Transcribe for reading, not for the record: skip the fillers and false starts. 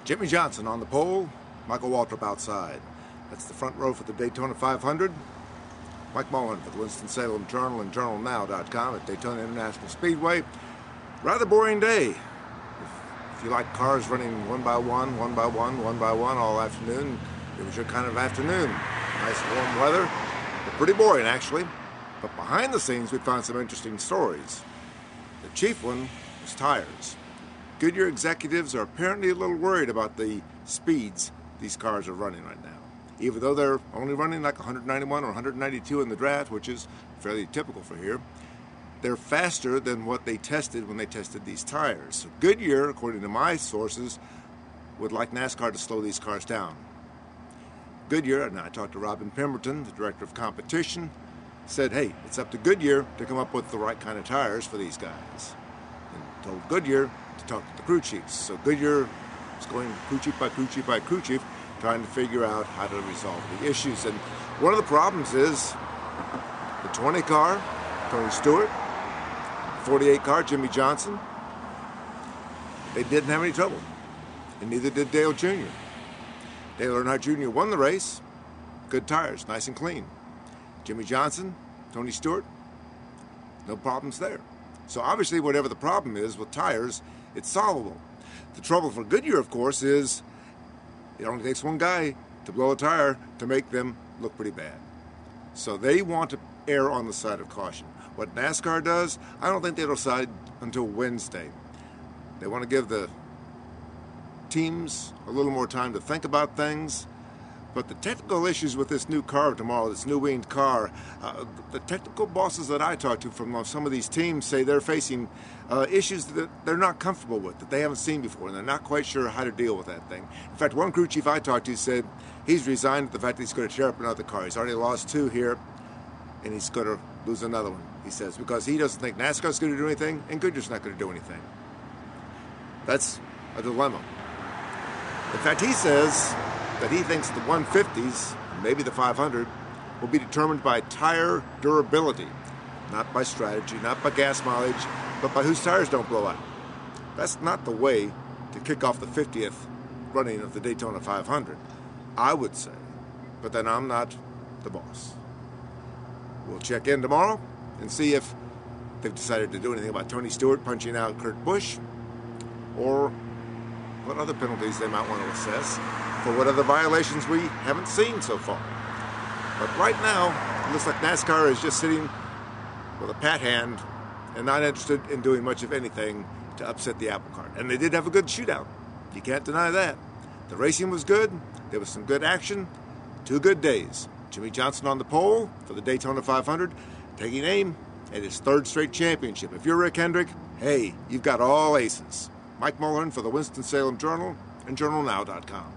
Jimmie Johnson on the pole, Michael Waltrip outside. That's the front row for the Daytona 500. Mike Mulhern for the Winston-Salem Journal and JournalNow.com at Daytona International Speedway. Rather boring day. If you like cars running one by one all afternoon, it was your kind of afternoon. Nice warm weather, but pretty boring actually. But behind the scenes, we found some interesting stories. The chief one was tires. Goodyear executives are apparently a little worried about the speeds these cars are running right now. Even though they're only running like 191 or 192 in the draft, which is fairly typical for here, they're faster than what they tested when they tested these tires. So Goodyear, according to my sources, would like NASCAR to slow these cars down. Goodyear, and I talked to Robin Pemberton, the director of competition, said, hey, it's up to Goodyear to come up with the right kind of tires for these guys. And told Goodyear to talk to the crew chiefs. So Goodyear is going crew chief by crew chief by crew chief, trying to figure out how to resolve the issues. And one of the problems is the 20 car, Tony Stewart, 48 car, Jimmie Johnson, they didn't have any trouble. And neither did Dale Jr. Dale Earnhardt Jr. won the race. Good tires, nice and clean. Jimmie Johnson, Tony Stewart, no problems there. So obviously whatever the problem is with tires, it's solvable. The trouble for Goodyear, of course, is it only takes one guy to blow a tire to make them look pretty bad. So they want to err on the side of caution. What NASCAR does, I don't think they'll decide until Wednesday. They want to give the teams a little more time to think about things. But the technical issues with this new car tomorrow, this new winged car, the technical bosses that I talked to from some of these teams say they're facing issues that they're not comfortable with, that they haven't seen before, and they're not quite sure how to deal with that thing. In fact, one crew chief I talked to said he's resigned at the fact that he's going to tear up another car. He's already lost 2 here, and he's going to lose another one, he says, because he doesn't think NASCAR's going to do anything, and Goodyear's not going to do anything. That's a dilemma. In fact, he says that he thinks the 150s, maybe the 500, will be determined by tire durability, not by strategy, not by gas mileage, but by whose tires don't blow out. That's not the way to kick off the 50th running of the Daytona 500, I would say, but then I'm not the boss. We'll check in tomorrow and see if they've decided to do anything about Tony Stewart punching out Kurt Busch, or what other penalties they might want to assess for what other violations we haven't seen so far. But right now, it looks like NASCAR is just sitting with a pat hand and not interested in doing much of anything to upset the apple cart. And they did have a good shootout. You can't deny that. The racing was good. There was some good action. 2 good days. Jimmie Johnson on the pole for the Daytona 500, taking aim at his 3rd straight championship. If you're Rick Hendrick, hey, you've got all aces. Mike Mulhern for the Winston-Salem Journal and JournalNow.com.